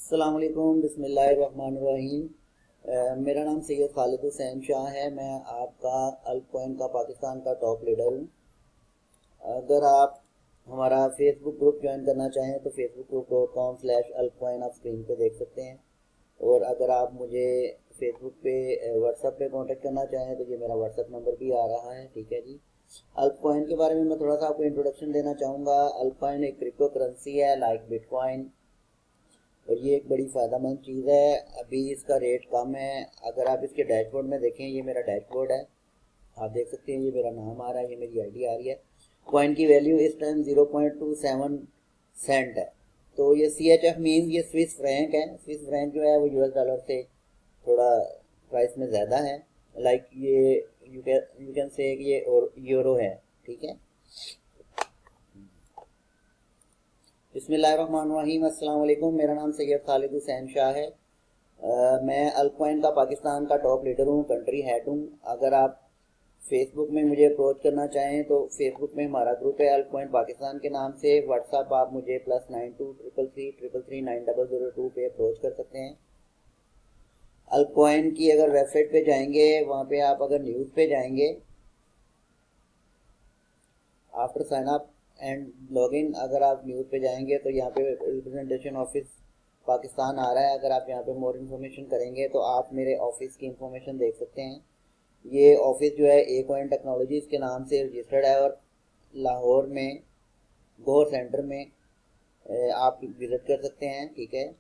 अस्सलाम वालेकुम, बिस्मिल्लाहिर्रहमानिर्रहीम। मेरा नाम सैयद खालिद हुसैन शाह है। मैं आपका अल्प कॉइन का पाकिस्तान का टॉप लीडर हूँ। अगर आप हमारा फेसबुक ग्रुप ज्वाइन करना चाहें तो facebook.com/अल्पकॉइन आप स्क्रीन पे देख सकते हैं। और अगर आप मुझे फेसबुक पे व्हाट्सएप पे कांटेक्ट करना चाहें तो ये मेरा व्हाट्सएप नंबर भी आ रहा है। ठीक है जी। अल्प कॉइन के बारे में मैं थोड़ा सा आपको इंट्रोडक्शन देना चाहूँगा। अल्प कॉइन एक क्रिप्टो करेंसी है लाइक बिटकॉइन, और ये एक बड़ी फ़ायदेमंद चीज़ है। अभी इसका रेट कम है। अगर आप इसके डैशबोर्ड में देखें, ये मेरा डैशबोर्ड है, आप देख सकते हैं, ये मेरा नाम आ रहा है, ये मेरी आईडी आ रही है। कॉइन की वैल्यू इस टाइम 0.27 सेंट है। तो ये CHF मीन ये स्विस फ्रैंक है। स्विस फ्रैंक जो है वो US डॉलर से थोड़ा प्राइस में ज़्यादा है। लाइक ये यू कैन से कि ये और यूरो है। ठीक है। बिस्मिल्लाहिर्रहमानिर्रहीम। अस्सलाम वालेकुम। मेरा नाम सैयद खालिद हुसैन शाह है। मैं अल्पकॉइन का पाकिस्तान का टॉप लीडर हूँ, कंट्री हेड हूँ। अगर आप फेसबुक में मुझे अप्रोच करना चाहें तो फेसबुक में हमारा ग्रुप है अल्पकॉइन पाकिस्तान के नाम से। व्हाट्सएप आप मुझे +923333390002 पे अप्रोच कर सकते हैं। अल्पकॉइन की अगर वेबसाइट पे जाएंगे, वहाँ पे आप अगर न्यूज़ पे जाएंगे, after sign up and login, अगर आप न्यूज़ पे जाएंगे तो यहाँ पे रिप्रेजेंटेशन ऑफिस पाकिस्तान आ रहा है। अगर आप यहाँ पे मोर इन्फॉर्मेशन करेंगे तो आप मेरे ऑफिस की इन्फॉर्मेशन देख सकते हैं। ये ऑफिस जो है ए कॉइन टेक्नोलॉजीज़ के नाम से रजिस्टर्ड है, और लाहौर में गोर सेंटर में आप विज़िट कर सकते हैं। ठीक है।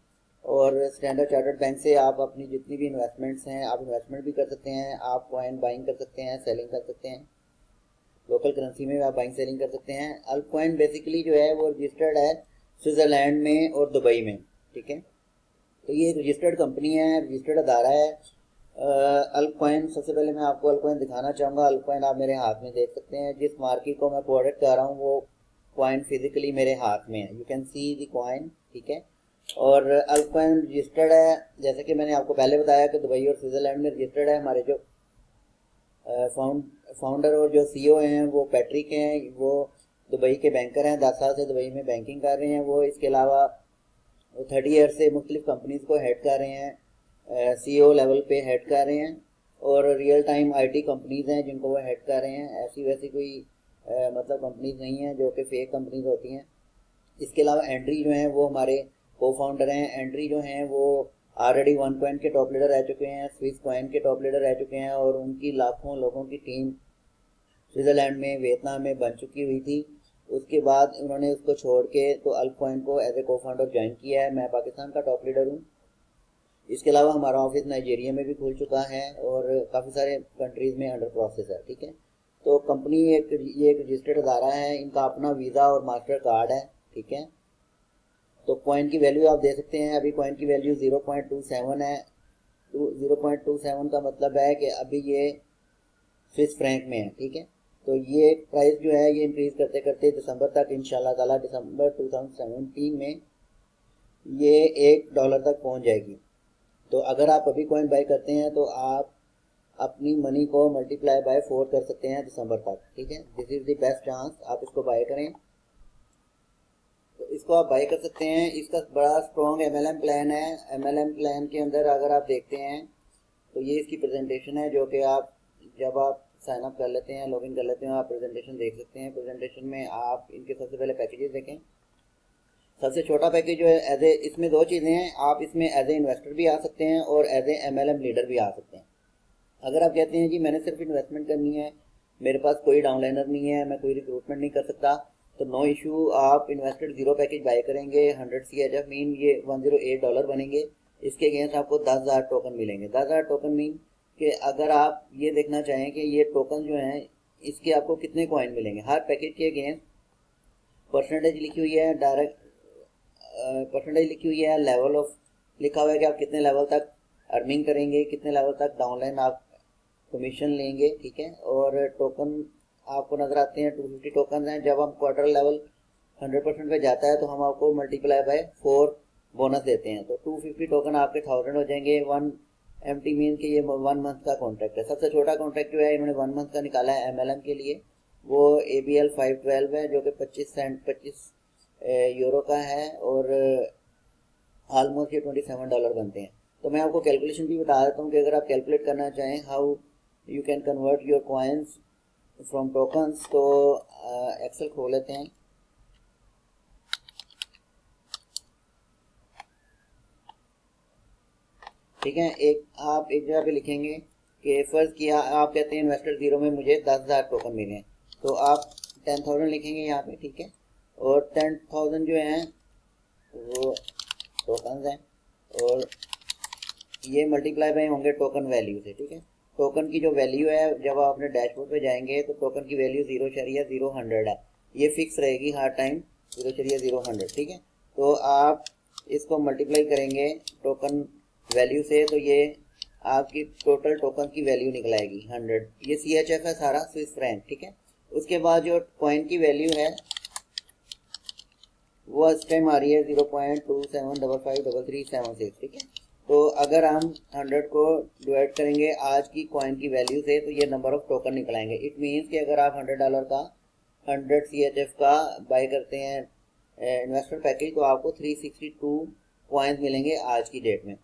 और स्टैंडर्ड चार्टर्ड बैंक से आप अपनी जितनी भी इन्वेस्टमेंट्स हैं, आप इन्वेस्टमेंट भी कर सकते हैं। आप कॉइन बाइंग कर सकते हैं, सेलिंग कर सकते हैं। लोकल करेंसी में आप बाइंग सेलिंग कर सकते हैं। अल्प कॉइन बेसिकली जो है वो रजिस्टर्ड है स्विट्ज़रलैंड में और दुबई में। ठीक है। तो ये एक रजिस्टर्ड कंपनी है, रजिस्टर्ड अदारा है। अल्प कॉइन, सबसे पहले मैं आपको अल्प कॉइन दिखाना चाहूँगा। अल्प कॉइन आप मेरे हाथ में देख सकते हैं। जिस मार्केट को मैं प्रोडक्ट कर रहा हूँ वो कॉइन फिजिकली मेरे हाथ में है। You can see the coin. ठीक है। और अल्प कॉइन रजिस्टर्ड है, जैसे कि मैंने आपको पहले बताया कि दुबई और स्विट्ज़रलैंड में रजिस्टर्ड है। हमारे जो फाउंडर और जो CEO हैं वो पैट्रिक हैं। वो दुबई के बैंकर हैं, 10 साल से दुबई में बैंकिंग कर रहे हैं। वो इसके अलावा 30 ईयर से मुख्तलिफ कंपनीज को हेड कर रहे हैं, CEO लेवल पे हेड कर रहे हैं। और रियल टाइम IT कंपनीज हैं जिनको वो हेड कर रहे हैं। ऐसी वैसी कोई मतलब कंपनीज नहीं है जो कि फेक कंपनीज होती हैं। इसके अलावा एंड्री जो हैं वो हमारे को फाउंडर हैं। एंड्री जो हैं वो ऑलरेडी वन कॉइन के टॉप लीडर रह चुके हैं, स्विस कॉइन के टॉप लीडर रह चुके हैं, और उनकी लाखों लोगों की टीम स्विट्ज़रलैंड में, वियतनाम में बन चुकी हुई थी। उसके बाद उन्होंने उसको छोड़ के तो अल्प कॉइन को एज ए को फाउंडर ज्वाइन किया है। मैं पाकिस्तान का टॉप लीडर हूँ। इसके अलावा हमारा ऑफिस नाइजीरिया में भी खुल चुका है, और काफ़ी सारे कंट्रीज़ में अंडर प्रोसेस है। ठीक है। तो कंपनी ये एक रजिस्टर्ड अदारा है। इनका अपना वीज़ा और मास्टर कार्ड है। ठीक है। तो कॉइन की वैल्यू आप दे सकते हैं। अभी कॉइन की वैल्यू 0.27 है। 0.27 का मतलब है कि अभी ये स्विस फ्रैंक में है। ठीक है। तो ये प्राइस जो है ये इंक्रीज करते करते दिसंबर तक, इंशाल्लाह ताला दिसंबर 2017 में ये $1 तक पहुंच जाएगी। तो अगर आप अभी कॉइन बाय करते हैं तो आप अपनी मनी को मल्टीप्लाई बाय 4 कर सकते हैं दिसंबर तक। ठीक है। This is the best chance, आप इसको बाय करें। तो इसको आप बाय कर सकते हैं। इसका बड़ा स्ट्रॉन्ग MLM प्लान है। MLM प्लान के अंदर अगर आप देखते हैं तो ये इसकी प्रेजेंटेशन है, जो कि आप जब आप साइन अप कर लेते हैं, लॉगिन कर लेते हैं, आप प्रेजेंटेशन देख सकते हैं। प्रेजेंटेशन में आप इनके सबसे पहले पैकेजेस देखें। सबसे छोटा पैकेज जो है एज ए, इसमें दो चीज़ें हैं। आप इसमें एज ए इन्वेस्टर भी आ सकते हैं और एज ए MLM लीडर भी आ सकते हैं। अगर आप कहते हैं जी मैंने सिर्फ इन्वेस्टमेंट करनी है, मेरे पास कोई डाउनलाइनर नहीं है, मैं कोई रिक्रूटमेंट नहीं कर सकता, तो नो इशू, आप इन्वेस्टेड जीरो पैकेज बाय करेंगे। 100 CHF मीन ये $108 बनेंगे। इसके अगेंस्ट आपको 10,000 टोकन मिलेंगे। 10,000 टोकन मीन कि अगर आप ये देखना चाहें कि ये टोकन जो हैं इसके आपको कितने कॉइन मिलेंगे, हर पैकेज के अगेंस्ट परसेंटेज लिखी हुई है, डायरेक्ट परसेंटेज लिखी हुई है, लेवल ऑफ लिखा हुआ है कि आप कितने लेवल तक अर्निंग करेंगे, कितने लेवल तक डाउनलाइन आप कमीशन लेंगे। ठीक है। और टोकन आपको नज़र आते हैं, 250 टोकन हैं। जब हम क्वार्टर लेवल 100% पे जाता है तो हम आपको मल्टीप्लाई बाय 4 बोनस देते हैं। तो 250 टोकन आपके 1000 हो जाएंगे। 1 MT मीन के ये 1 मंथ का कॉन्ट्रैक्ट है। सबसे छोटा कॉन्ट्रैक्ट जो है इन्होंने 1 मंथ का निकाला है MLM के लिए, वो ABL 512 है, जो कि 25 यूरो का है। और ऑलमोस्ट ये $27 बनते हैं। तो मैं आपको कैलकुलेशन भी बता देता हूँ कि अगर आप कैलकुलेट करना चाहें how you can convert your coins from tokens, तो एक्सेल खोल लेते हैं। ठीक है, आप एक जगह पे लिखेंगे कि फर्ज किया आप कहते हैं इन्वेस्टर जीरो में मुझे 10,000 टोकन मिले हैं, तो आप 10,000 लिखेंगे यहाँ पे। ठीक है, और 10,000 जो हैं वो टोकन हैं, और ये मल्टीप्लाई बाय होंगे टोकन वैल्यू से। ठीक है, टोकन की जो वैल्यू है जब आप अपने डैशबोर्ड पे जाएंगे तो टोकन की वैल्यू 0.0 है, ये फिक्स रहेगी हर टाइम 0.0 ठीक है, तो आप इसको मल्टीप्लाई करेंगे टोकन वैल्यू से, तो ये आपकी टोटल टोकन की वैल्यू निकल आएगी 100। ये CHF है सारा, स्विस फ्रैंक। ठीक है, उसके बाद जो कॉइन की वैल्यू है वो इस टाइम आ रही है 0.27553376। ठीक है, तो अगर हम 100 को डिवाइड करेंगे आज की कॉइन की वैल्यू से तो ये नंबर ऑफ टोकन निकल आएंगे। इट मीन्स कि अगर आप $100 का 100 CHF का बाय करते हैं इन्वेस्टर पैकेज, तो आपको 362 कॉइन्स मिलेंगे आज की डेट में।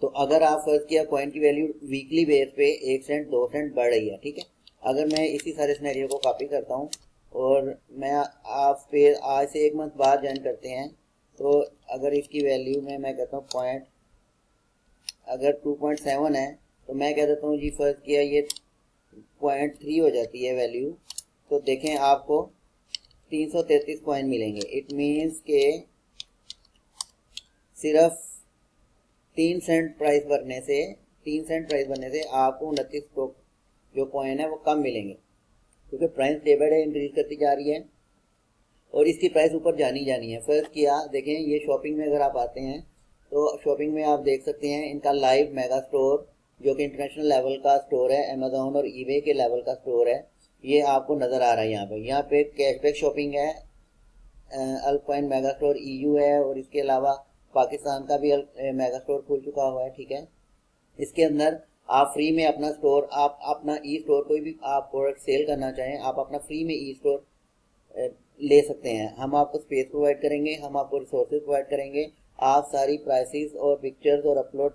तो अगर आप फर्ज किया कॉइन की वैल्यू वीकली बेस पे 1 सेंट 2 सेंट बढ़ रही है। ठीक है, अगर मैं इसी सारे सिनेरियो को कॉपी करता हूँ और मैं आप पे आज से 1 मंथ बाद ज्वाइन करते हैं, तो अगर इसकी वैल्यू में मैं कहता हूँ पॉइंट अगर 2.7 है तो मैं कह देता हूँ जी फर्ज किया ये 0.3 हो जाती है वैल्यू, तो देखें आपको 333 कॉइन मिलेंगे। इट मीन्स के सिर्फ 3 सेंट प्राइस बढ़ने से आपको 29 जो कॉइन है वो कम मिलेंगे, क्योंकि price day by day increase करती जा रही है और इसकी प्राइस ऊपर जानी है। फर्स्ट किया देखें, ये शॉपिंग में अगर आप आते हैं तो शॉपिंग में आप देख सकते हैं इनका लाइव मेगा स्टोर जो कि इंटरनेशनल लेवल का स्टोर है, अमेजोन और ईबे के लेवल का स्टोर है, ये आपको नज़र आ रहा है। यहाँ पे कैशबैक शॉपिंग है, अल्पकॉइन मेगा स्टोर EU है, और इसके अलावा पाकिस्तान का भी मेगा स्टोर खुल चुका हुआ है। ठीक है, इसके अंदर आप फ्री में अपना स्टोर, आप अपना ई स्टोर, कोई भी आप प्रोडक्ट सेल करना चाहें आप अपना फ्री में ई स्टोर ले सकते हैं। हम आपको स्पेस प्रोवाइड करेंगे, हम आपको रिसोर्सेज प्रोवाइड करेंगे, आप सारी प्राइसेस और पिक्चर्स और अपलोड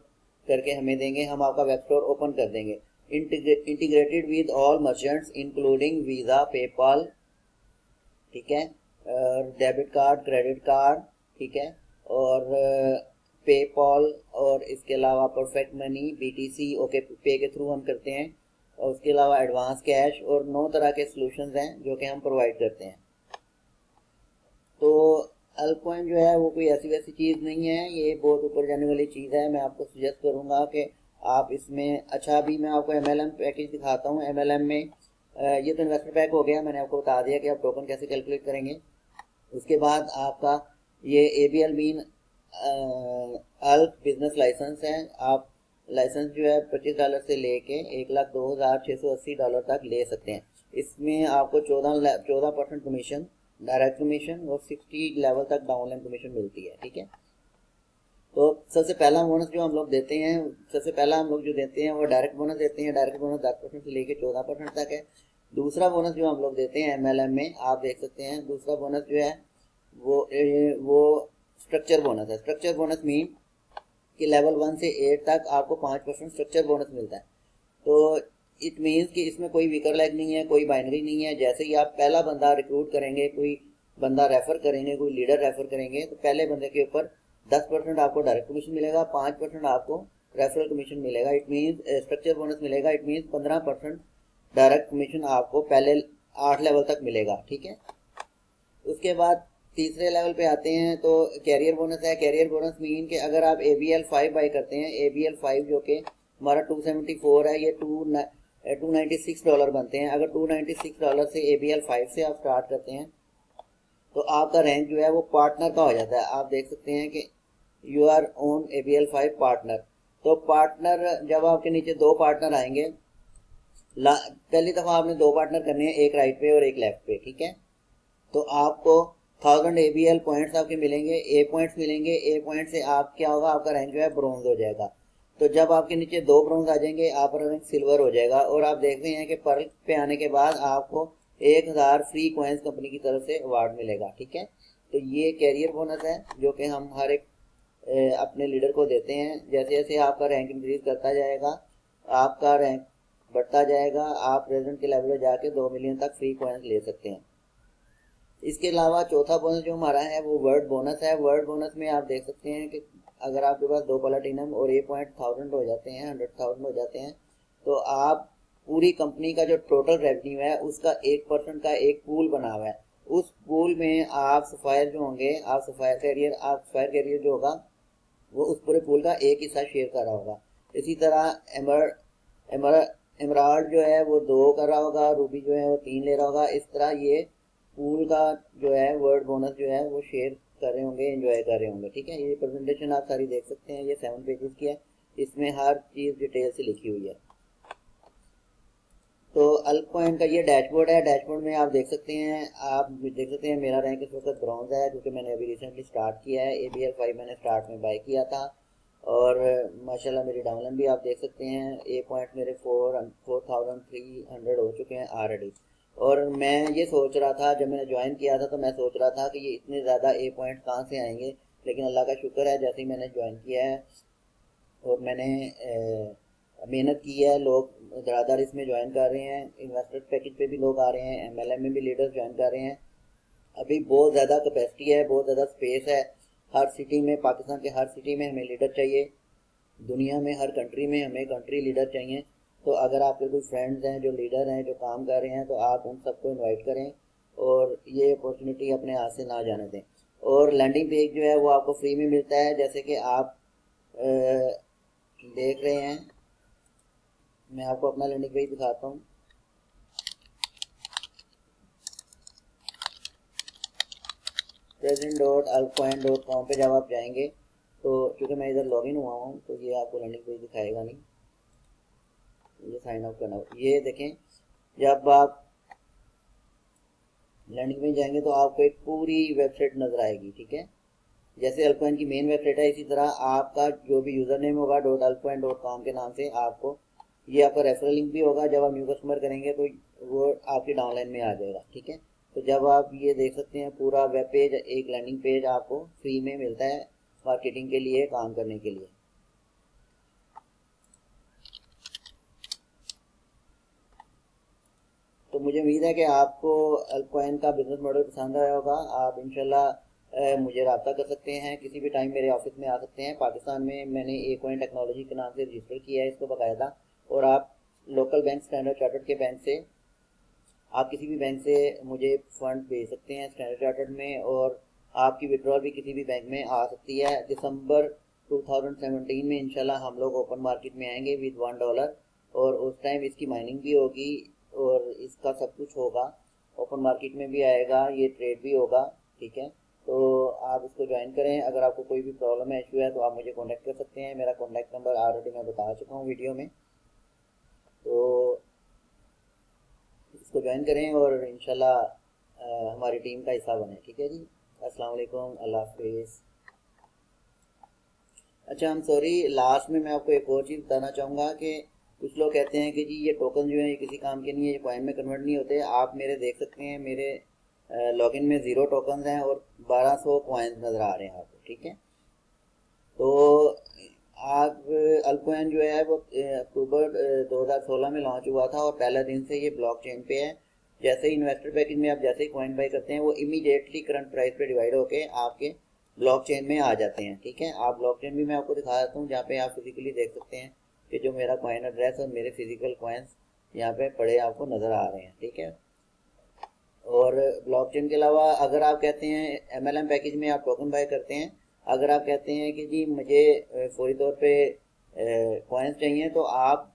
करके हमें देंगे, हम आपका वेब स्टोर ओपन कर देंगे। Integrated with all merchants including visa, PayPal, ठीक है, डेबिट कार्ड, क्रेडिट कार्ड, ठीक है, और पेपॉल, और इसके अलावा परफेक्ट मनी, BTC ओके पे के थ्रू हम करते हैं, और उसके अलावा एडवांस कैश, और 9 तरह के सॉल्यूशंस हैं जो कि हम प्रोवाइड करते हैं। तो अल्पकॉइन जो है वो कोई ऐसी वैसी चीज़ नहीं है, ये बहुत ऊपर जाने वाली चीज़ है। मैं आपको सजेस्ट करूँगा कि आप इसमें, अच्छा अभी मैं आपको MLM पैकेज दिखाता हूँ। MLM में ये तो इन्वेस्टर पैक हो गया, मैंने आपको बता दिया कि आप टोकन कैसे कैलकुलेट करेंगे। उसके बाद आपका ये ABL मीन अल्प बिजनेस लाइसेंस है। आप लाइसेंस जो है $25 से लेके $1,02,680 तक ले सकते हैं। इसमें आपको 14% कमीशन, डायरेक्ट कमीशन, और 60 लेवल तक डाउनलाइन कमीशन मिलती है। ठीक है, तो सबसे पहला बोनस जो हम लोग देते हैं, वो डायरेक्ट बोनस देते हैं। डायरेक्ट बोनस 10% से लेके 14% तक है। दूसरा बोनस जो हम लोग देते हैं MLM में, आप देख सकते हैं, दूसरा बोनस जो है वो स्ट्रक्चर बोनस है। स्ट्रक्चर बोनस मीन कि लेवल 1 से 8 तक आपको 5% स्ट्रक्चर बोनस मिलता है। तो इट मीन्स कि इसमें कोई वीकर लेग नहीं है, कोई बाइनरी नहीं है। जैसे ही आप पहला बंदा रिक्रूट करेंगे, कोई बंदा रेफर करेंगे, कोई लीडर रेफर करेंगे, तो पहले बंदे के ऊपर 10% आपको डायरेक्ट कमीशन मिलेगा, 5% आपको रेफरल कमीशन मिलेगा। इट मीन्स स्ट्रक्चर बोनस मिलेगा। इट मीन्स 15% डायरेक्ट कमीशन आपको पहले 8 लेवल तक मिलेगा। ठीक है, उसके बाद तीसरे लेवल पे आते हैं तो कैरियर बोनस है। कैरियर बोनस मीन कि अगर आप ABL 5 बाई करते हैं, ABL 5 जो कि हमारा 274 है, ये $296 बनते हैं। अगर $296 से ABL 5 से आप स्टार्ट करते हैं तो आपका रैंक जो है वो पार्टनर का हो जाता है। आप देख सकते हैं कि you our own ABL 5 partner. तो पार्टनर जब आपके नीचे 2 पार्टनर आएंगे, पहली दफ़ा आपने 2 पार्टनर करने हैं, एक राइट पे और एक लेफ्ट पे। ठीक है, तो आपको 1000 ABL पॉइंट्स आपके मिलेंगे, A पॉइंट्स मिलेंगे। A पॉइंट से आप क्या होगा, आपका रैंक जो है ब्रोंज हो जाएगा। तो जब आपके नीचे 2 ब्रोंज आ जाएंगे, आपका रैंक सिल्वर हो जाएगा। और आप देखते हैं कि पर्ल पे आने के बाद आपको 1000 फ्री कॉइन्स कंपनी की तरफ से अवार्ड मिलेगा। ठीक है, तो ये कैरियर बोनस है जो कि हम हर एक अपने लीडर को देते हैं। जैसे जैसे आपका रैंक इंक्रीज करता जाएगा, आपका रैंक बढ़ता जाएगा, आप प्रेसिडेंट के लेवल पर जाके 2 मिलियन तक फ्री कॉइन्स ले सकते हैं। इसके अलावा चौथा बोनस जो हमारा है वो वर्ड बोनस है। वर्ड बोनस में आप देख सकते हैं कि अगर आपके पास 2 प्लेटिनम और 1,000 हो जाते हैं, 100,000 हो जाते हैं, तो आप पूरी कंपनी का जो टोटल रेवेन्यू है उसका 1% का एक पूल बना हुआ है। उस पूल में आप सफायर जो होंगे, आप सफायर कैरियर जो होगा वो उस पूरे पूल का एक हिस्सा शेयर कर रहा होगा। इसी तरह एमराल्ड जो है वो 2 कर रहा होगा, रूबी जो है वो 3 ले रहा होगा। इस तरह ये पूल का जो है वर्ड बोनस जो है वो शेयर कर रहे होंगे, एंजॉय कर रहे होंगे। ठीक है, ये प्रेजेंटेशन आप सारी देख सकते हैं, ये 7 पेजेस की है, इसमें हर चीज़ डिटेल से लिखी हुई है। तो अल्पकॉइन का ये डैशबोर्ड है। डैशबोर्ड में आप देख सकते हैं मेरा रैंक इस वक्त ब्रॉन्ज है क्योंकि मैंने अभी रिसेंटली स्टार्ट किया है। ABL 5 मैंने स्टार्ट में बाय किया था और माशाल्लाह मेरी डाउनलाइन भी आप देख सकते हैं। ए पॉइंट मेरे 4,300 हो चुके हैं ऑलरेडी। और मैं ये सोच रहा था, जब मैंने ज्वाइन किया था तो मैं सोच रहा था कि ये इतने ज़्यादा ए पॉइंट कहाँ से आएंगे, लेकिन अल्लाह का शुक्र है जैसे ही मैंने ज्वाइन किया है और मैंने मेहनत की है, लोग धड़ाधड़ इसमें ज्वाइन कर रहे हैं। इन्वेस्टर पैकेज पे भी लोग आ रहे हैं, MLM में भी लीडर्स ज्वाइन कर रहे हैं। अभी बहुत ज़्यादा कैपेसिटी है, बहुत ज़्यादा स्पेस है। हर सिटी में, पाकिस्तान के हर सिटी में हमें लीडर चाहिए, दुनिया में हर कंट्री में हमें कंट्री लीडर चाहिए। तो अगर आपके कोई फ्रेंड्स हैं जो लीडर हैं, जो काम कर रहे हैं, तो आप उन सबको इनवाइट करें और ये अपॉर्चुनिटी अपने हाथ से ना जाने दें। और लैंडिंग पेज जो है वो आपको फ्री में मिलता है, जैसे कि आप देख रहे हैं। मैं आपको अपना लैंडिंग पेज दिखाता हूँ। present.altcoin.com पे जब आप जाएंगे तो चूँकि मैं इधर लॉगिन हुआ हूँ तो ये आपको लैंडिंग पेज दिखाएगा नहीं, ये साइन अप करना। ये देखें, जब आप लैंडिंग पेज जाएंगे तो आपको एक पूरी वेबसाइट नज़र आएगी। ठीक है, जैसे अल्पकॉइन की मेन वेबसाइट है, इसी तरह आपका जो भी यूज़र नेम होगा .altcoin.com के नाम से आपको, ये आपका रेफरल लिंक भी होगा। जब आप न्यू कस्टमर करेंगे तो वो आपकी डाउनलाइन में आ जाएगा। ठीक है, तो जब आप ये देख सकते हैं पूरा वेब पेज, एक लैंडिंग पेज आपको फ्री में मिलता है मार्केटिंग के लिए, काम करने के लिए। तो मुझे उम्मीद है कि आपको अल्पकॉइन का बिजनेस मॉडल पसंद आया होगा। आप इंशाल्लाह मुझे रब्ता कर सकते हैं, किसी भी टाइम मेरे ऑफिस में आ सकते हैं। पाकिस्तान में मैंने A-Coin टेक्नोलॉजी के नाम से रजिस्टर किया है इसको बाकायदा। और आप लोकल बैंक, स्टैंडर्ड चार्टर्ड के बैंक से, आप किसी भी बैंक से मुझे फंड भेज सकते हैं स्टैंडर्ड चार्टर्ड में, और आपकी विड्रॉल भी किसी भी बैंक में आ सकती है। दिसंबर 2017 में इंशाल्लाह हम लोग ओपन मार्केट में आएंगे विद $1, और उस टाइम इसकी माइनिंग भी होगी और इसका सब कुछ होगा। ओपन मार्केट में भी आएगा, ये ट्रेड भी होगा। ठीक है, तो आप इसको ज्वाइन करें। अगर आपको कोई भी प्रॉब्लम है, इशू है, तो आप मुझे कॉन्टैक्ट कर सकते हैं। मेरा कॉन्टैक्ट नंबर ऑलरेडी मैं बता चुका हूँ वीडियो में। तो इसको ज्वाइन करें और इंशाल्लाह हमारी टीम का हिस्सा बने। ठीक है जी, अस्सलाम वालेकुम, अल्लाह हाफिज़। अच्छा, हम सॉरी, लास्ट में मैं आपको एक और चीज़ बताना चाहूँगा कि कुछ लोग कहते हैं कि जी ये टोकन जो है ये किसी काम के नहीं है, ये कॉइन में कन्वर्ट नहीं होते। आप मेरे देख सकते हैं, मेरे लॉगिन में 0 टोकन हैं और 1200 कॉइन्स नज़र आ रहे हैं आपको। ठीक है, तो आप अल्पकॉइन जो है वो अक्टूबर 2016 में लॉन्च हुआ था और पहला दिन से ये ब्लॉकचेन पे है। जैसे ही इन्वेस्टर पैकेज में आप जैसे ही कॉइन बाई करते हैं वो इमीडिएटली करंट प्राइस पे डिवाइड होके आपके ब्लॉकचेन में आ जाते हैं। ठीक है, आप ब्लॉकचेन भी मैं आपको दिखा देता हूँ, जहाँ पे आप फिजिकली देख सकते हैं कि जो मेरा कॉइन एड्रेस और मेरे फिजिकल कॉइन्स यहाँ पे पड़े आपको नज़र आ रहे हैं। ठीक है, और ब्लॉकचेन के अलावा अगर आप कहते हैं MLM पैकेज में आप टोकन बाय करते हैं, अगर आप कहते हैं कि जी मुझे फौरी तौर पे कॉइन्स चाहिए, तो आप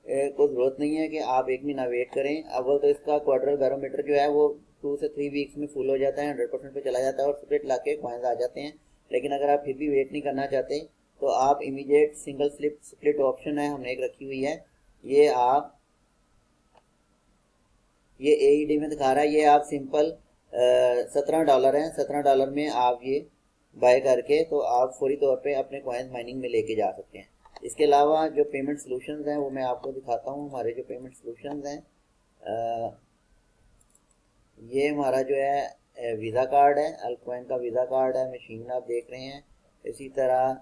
को ज़रूरत नहीं है कि आप एक महीना वेट करें। अव्वल तो इसका क्वार्टर बैरोमीटर जो है वो 2 से 3 वीक्स में फुल हो जाता है, 100% पे चला जाता है और स्प्लिट ला के कॉइन्स आ जाते हैं। लेकिन अगर आप फिर भी वेट नहीं करना चाहते तो आप इमीडिएट सिंगल स्प्लिट ऑप्शन है, हमने एक रखी हुई है, ये आप, ये AED में दिखा रहा है, ये आप सिंपल $17 हैं, $17 में आप ये बाय करके तो आप फौरी तौर पे अपने कॉइन्स माइनिंग में लेके जा सकते हैं। इसके अलावा जो पेमेंट सॉल्यूशंस हैं वो मैं आपको दिखाता हूँ। हमारे जो पेमेंट सॉल्यूशंस हैं, ये हमारा जो है वीज़ा कार्ड है, अल्पकॉइन का वीज़ा कार्ड है, मशीन आप देख रहे हैं। इसी तरह